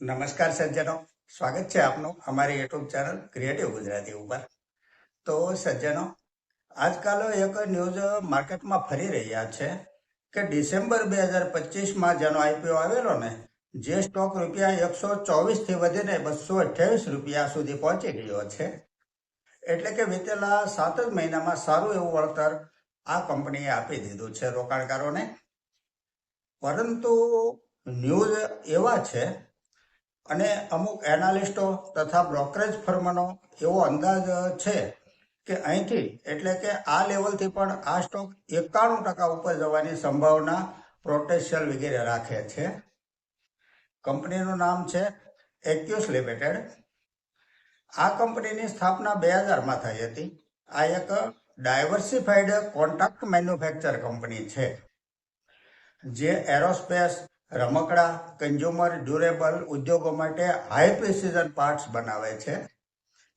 નમસ્કાર સજ્જનો, સ્વાગત છે આપનું અમારી યુટ્યુબ ચેનલ ક્રિએટિવ ગુજરાતી ઉપર. તો સજ્જનો, આજકાલ એક ન્યૂઝ માર્કેટમાં ફરી રહ્યા છે કે ડિસેમ્બર 2025માં જેનો આઈપીઓ આવેલો ને, જે સ્ટોક ₹124થી વધીને ₹228 સુધી પહોંચી ગયો છે. એટલે કે વિતેલા 7 જ મહિનામાં સારું એવું વળતર આ કંપનીએ આપી દીધું છે રોકાણકારોને. પરંતુ ન્યૂઝ એવા છે અને અમુક એનાલિસ્ટો તથા બ્રોકરેજ ફર્મનો એવો અંદાજ છે કે અહીંથી એટલે કે આ લેવલથી પણ આ સ્ટોક 91% ઉપર જવાની સંભાવના પોટેન્શિયલ વગેરે રાખે છે. કંપનીનું નામ છે એક્યુસ લિમિટેડ. આ કંપનીની સ્થાપના 2000માં થઈ હતી. આ એક ડાયવર્સિફાઈડ કોન્ટ્રાક્ટ મેન્યુફેક્ચર કંપની છે, જે એરોસ્પેસ, રમકડા, કન્ઝ્યુમર ડ્યુરેબલ ઉદ્યોગો માટે હાઈ પ્રિસિઝન પાર્ટ્સ બનાવે છે,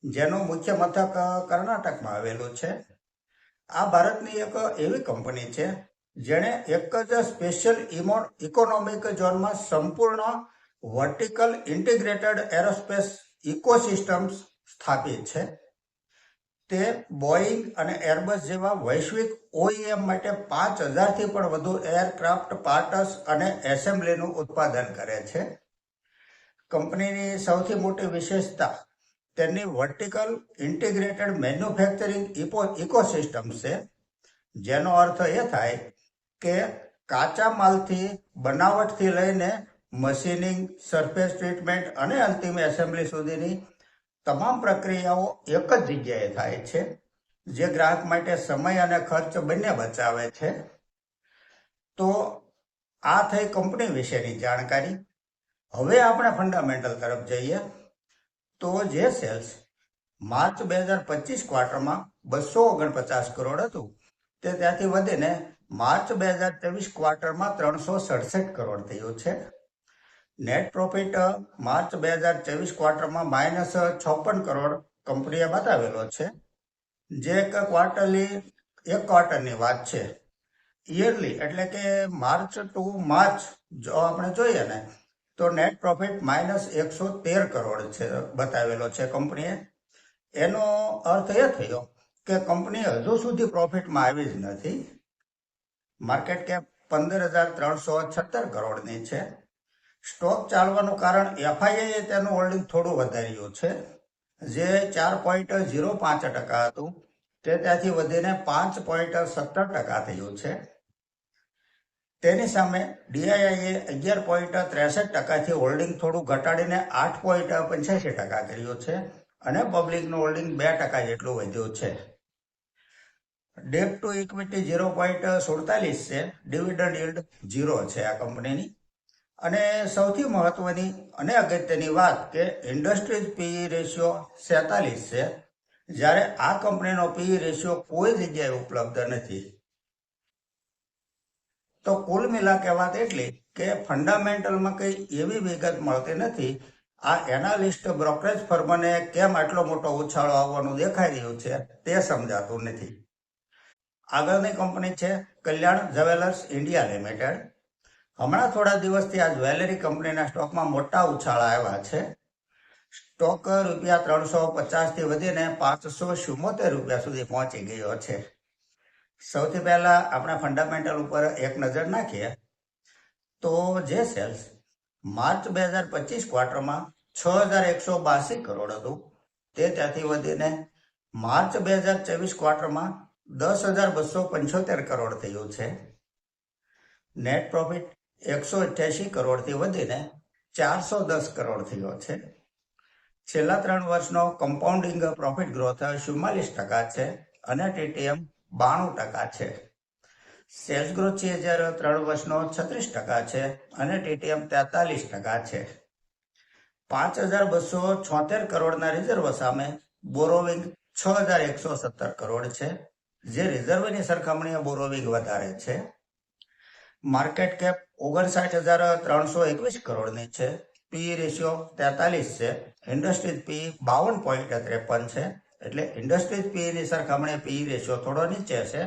જેનું મુખ્ય મથક કર્ણાટકમાં આવેલું છે. આ ભારતની એક એવી કંપની છે જેણે એક જ સ્પેશિયલ ઇકોનોમિક ઝોનમાં સંપૂર્ણ વર્ટિકલ ઇન્ટિગ્રેટેડ એરોસ્પેસ ઇકોસિસ્ટમ્સ સ્થાપિત છે. તે બોઈંગ અને એરબસ જેવા વૈશ્વિક ઓઈએમ માટે 5000થી પણ વધુ એરક્રાફ્ટ પાર્ટ્સ અને એસેમ્બલીનું ઉત્પાદન કરે છે. કંપનીની સૌથી મોટી વિશેષતા તેની વર્ટિકલ ઇન્ટિગ્રેટેડ મેન્યુફેક્ચરિંગ ઇકોસિસ્ટમ છે, જેનો અર્થ એ થાય કે કાચા માલથી બનાવટથી લઈને મશીનિંગ, સરફેસ ટ્રીટમેન્ટ અને અંતિમ એસેમ્બલી સુધીની તમામ પ્રક્રિયાઓ એક જ જગ્યાએ થાય છે, જે ગ્રાહક માટે સમય અને ખર્ચ બંને બચાવે છે. તો આ થઈ કંપની વિશેની જાણકારી. હવે આપણે ફંડામેન્ટલ તરફ જઈએ તો જે સેલ્સ માર્ચ 2025 ક્વાર્ટરમાં 249 કરોડ હતું, તે ત્યાંથી વધીને માર્ચ 2023 ક્વાર્ટરમાં 367 કરોડ થયું છે. નેટ પ્રોફિટ માર્ચ 2024 ક્વાર્ટરમાં -56 કરોડ કંપનીએ બતાવેલો છે, જે એક ક્વાર્ટરની વાત છે. યરલી એટલે કે માર્ચ ટુ માર્ચ જો આપણે જોઈએ ને, તો નેટ પ્રોફિટ -113 કરોડ છે બતાવેલો છે કંપનીએ. એનો અર્થ એ થયો કે કંપની હજુ સુધી પ્રોફિટમાં આવી જ નથી. માર્કેટ કેપ 15,376 કરોડની છે. સ્ટોક ચાલવાનું કારણ એફઆઈએ તેનું હોલ્ડિંગ થોડું વધાર્યું છે, જે 4.05% હતું, તે ત્યાંથી વધીને 5.17% થયું છે. તેની સામે ડીઆઈઆઈએ 11.63%થી હોલ્ડિંગ થોડું ઘટાડીને 8.85% કર્યું છે અને પબ્લિકનું હોલ્ડિંગ 2% જેટલું વધ્યું છે. ડેટ ટુ ઇક્વિટી 0.47 છે. ડિવિડન્ડ યીલ્ડ 0 છે આ કંપનીની. અને સૌથી મહત્વની અને અગત્યની વાત કે ઇન્ડસ્ટ્રીઝ પીઈ રેશિયો 47 છે, જ્યારે આ કંપનીનો પીઈ રેશિયો કોઈ જગ્યાએ ઉપલબ્ધ નથી. તો કુલ મિલાકે વાત એટલી કે ફંડામેન્ટલમાં કંઈ એવી વિગત મળતી નથી. આ એનાલિસ્ટ બ્રોકરેજ ફર્મને કેમ આટલો મોટો ઉછાળો આવવાનું દેખાઈ રહ્યું છે તે સમજાતું નથી. આગળની કંપની છે કલ્યાણ જ્વેલર્સ ઇન્ડિયા લિમિટેડ. હમણાં થોડા દિવસથી આ જ્વેલરી કંપનીના સ્ટોકમાં મોટા ઉછાળા આવ્યા છે. સ્ટોક ₹350થી વધીને ₹574 સુધી પહોંચી ગયો છે. સૌથી પહેલા આપણે ફંડામેન્ટલ ઉપર એક નજર નાખીએ તો જે સેલ્સ માર્ચ 2025 ક્વાર્ટરમાં 6,182 કરોડ હતું, તે ત્યાંથી વધીને માર્ચ 2024 ક્વાર્ટરમાં 10,275 કરોડ થયું છે. નેટ પ્રોફિટ 188 કરોડથી વધીને 410 કરોડ થયો છે. છેલ્લા 3 વર્ષનો કમ્પાઉન્ડિંગ પ્રોફિટ ગ્રોથ 44% છે અને ટીટીએમ 92% છે. સેલ્સ ગ્રોથ છે જ્યારે 3 વર્ષનો 36% છે અને ટીટીએમ 43% છે. 5,276 કરોડના રિઝર્વ સામે બોરોવિંગ 6,117 કરોડ છે, જે રિઝર્વની સરખામણીએ બોરોવિંગ વધારે છે. માર્કેટ કેપ 59,321 કરોડની છે. પીઈ રેશિયો 43 છે. ઇન્ડસ્ટ્રીઝ પીઈ 52.53 છે, એટલે ઇન્ડસ્ટ્રીઝ પીઈની સરખામણીએ પીઈ રેશિયો થોડો નીચે છે.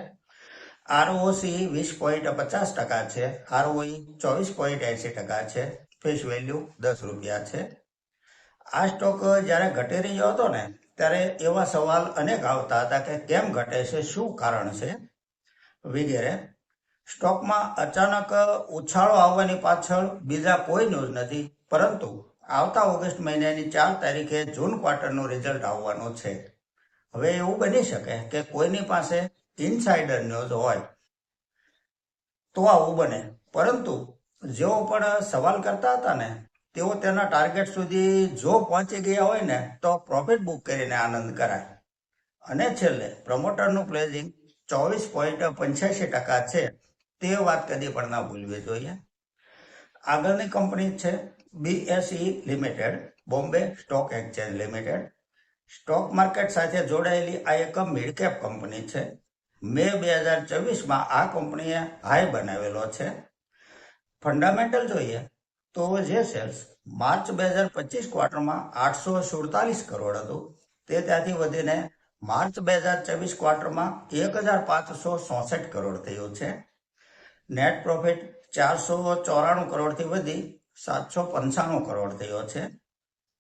આરઓસી 20.50% છે. આરઓઈ 24.80% છે. ફેસ વેલ્યુ 10 રૂપિયા છે. આ સ્ટોક જ્યારે ઘટી રહ્યો હતો ને ત્યારે એવા સવાલ અનેક આવતા હતા કે કેમ ઘટે છે, શું કારણ છે વગેરે. સ્ટોકમાં અચાનક ઉછાળો આવવાની પાછળ બીજા કોઈ ન્યૂઝ નથી, પરંતુ આવતા ઓગસ્ટ મહિનાની 4 તારીખે જૂન ક્વાર્ટરનું રિઝલ્ટ આવવાનું છે. હવે એવું બની શકે કે કોઈની પાસે ઇનસાઇડર ન્યૂઝ હોય તો આવું બને, પરંતુ જેઓ પણ સવાલ કરતા હતા ને તેઓ તેના ટાર્ગેટ સુધી જો પહોંચી ગયા હોય ને તો પ્રોફિટ બુક કરીને આનંદ કરાય. અને છેલ્લે પ્રમોટરનું પ્લેઝિંગ 24.85% છે, તે વાત કદી પણ ના ભૂલવી જોઈએ. આગળની કંપની છે BSE limited, Bombay stock exchange limited. Stock market સાથે જોડાયેલી આ એક મિડ કેપ કંપની છે. મે 2024માં આ કંપનીએ હાઈ બનાવેલો છે. ફંડામેન્ટલ જોઈએ તો જે સેલ્સ માર્ચ 2025 ક્વાર્ટરમાં 847 કરોડ હતું, તે ત્યાંથી વધીને માર્ચ 2024 ક્વાર્ટરમાં 1566 કરોડ થયું છે. નેટ પ્રોફિટ 494 કરોડથી વધી 795 કરોડ થયો છે.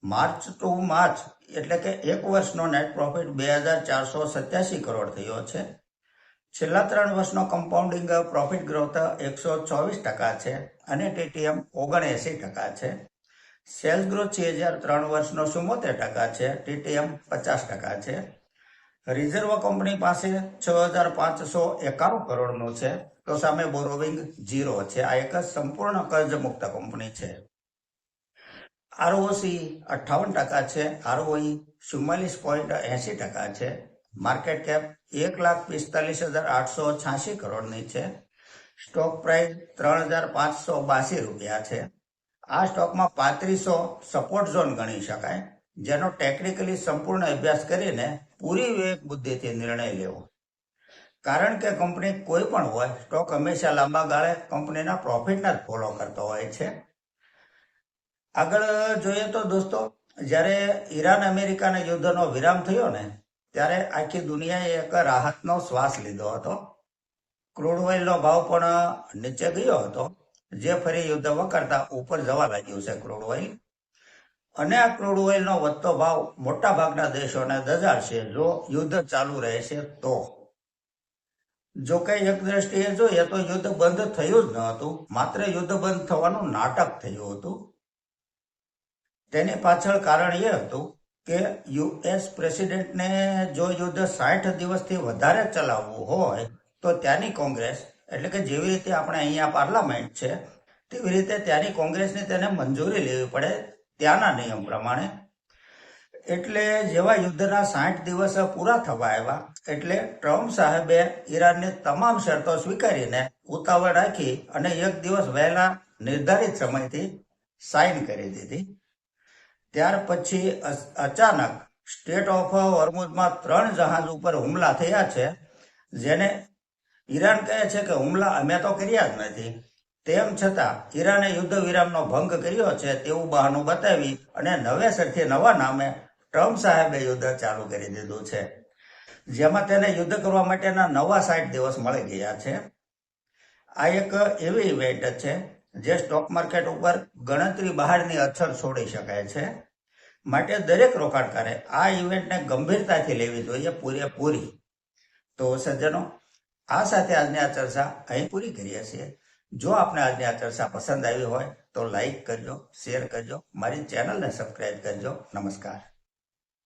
માર્ચ ટુ માર્ચ એટલે કે એક વર્ષનો નેટ પ્રોફિટ 2487 કરોડ થયો છે. છેલ્લા 3 વર્ષનો કમ્પાઉન્ડિંગ પ્રોફિટ ગ્રોથ 124% છે અને TTM 79% છે. સેલ્સ ગ્રોથ 3 વર્ષનો 74% છે, TTM 50% છે. રિઝર્વ કંપની પાસે 6591 કરોડનું છે, તો સામે બોરોવિંગ 0 છે. આ એક સંપૂર્ણ કર્જ મુક્ત કંપની છે. ROC 58% છે, ROE 44.80% છે. માર્કેટ કેપ 1,45,886 કરોડની છે. સ્ટોક પ્રાઇસ 3,582 રૂપિયા છે. આ સ્ટોકમાં 3500 સપોર્ટ ઝોન ગણી શકાય, જેનો ટેકનિકલી સંપૂર્ણ અભ્યાસ કરીને પૂરી વિવેક બુદ્ધિથી નિર્ણય લેવો. કારણ કે કંપની કોઈ પણ હોય, સ્ટોક હંમેશા લાંબા ગાળે કંપનીના પ્રોફિટના જ ફોલો કરતો હોય છે. આગળ જોઈએ તો દોસ્તો, જ્યારે ઈરાન અમેરિકાના યુદ્ધનો વિરામ થયો ને ત્યારે આખી દુનિયાએ એક રાહતનો શ્વાસ લીધો હતો. ક્રૂડ ઓઇલનો ભાવ પણ નીચે ગયો હતો, જે ફરી યુદ્ધ વકરતા ઉપર જવા લાગ્યું છે ક્રૂડ ઓઇલ. અને આ ક્રૂડ ઓઇલનો વધતો ભાવ મોટા ભાગના દેશોને દજાડશે જો યુદ્ધ ચાલુ રહેશે તો. જો કે એક દ્રષ્ટિએ જોઈએ તો યુદ્ધ બંધ થયું જ ન હતું, માત્ર યુદ્ધ બંધ થવાનું નાટક થયું હતું. તેની પાછળ કારણ એ હતું કે US પ્રેસિડેન્ટને જો યુદ્ધ 60 દિવસથી વધારે ચલાવવું હોય તો ત્યાંની કોંગ્રેસ, એટલે કે જેવી રીતે આપણે અહીંયા પાર્લામેન્ટ છે તેવી રીતે ત્યાંની કોંગ્રેસની તેને મંજૂરી લેવી પડે ત્યાંના નિયમ પ્રમાણે. એટલે જેવા યુદ્ધના 60 દિવસ પૂરા થવા આવ્યા એટલે ટ્રમ્પ સાહેબે ઈરાનની તમામ શરતો સ્વીકારીને ઉતાવળ રાખી અને એક દિવસ વહેલા નિર્ધારિત સમયથી સાઇન કરી દીધી. ત્યાર પછી અચાનક સ્ટેટ ઓફ હોર્મુઝમાં 3 જહાજ ઉપર હુમલા થયા છે, જેને ઈરાન કહે છે કે હુમલા અમે તો કર્યા જ નથી. તેમ છતાં ઈરાને યુદ્ધ વિરામનો ભંગ કર્યો છે તેવું બહાનું બતાવી અને નવેસરથી નવા નામે ટ્રમ્પ સાહેબે યુદ્ધ ચાલુ કરી દીધું છે, જેમાં તેને યુદ્ધ કરવા માટેના નવા 60 દિવસ મળી ગયા છે. આ એક એવી ઇવેન્ટ છે જે સ્ટોક માર્કેટ ઉપર ગણતરી બહારની અસર છોડી શકાય છે. માટે દરેક રોકાણકારે આ ઇવેન્ટને ગંભીરતાથી લેવી જોઈએ, પૂરેપૂરી. તો સજ્જનો, આ સાથે આજની આ ચર્ચા અહીં પૂરી કરીએ છીએ. જો આપને આજની આ ચર્ચા પસંદ આવી હોય તો લાઈક કરજો, શેર કરજો, મારી ચેનલને સબસ્ક્રાઇબ કરજો. નમસ્કાર.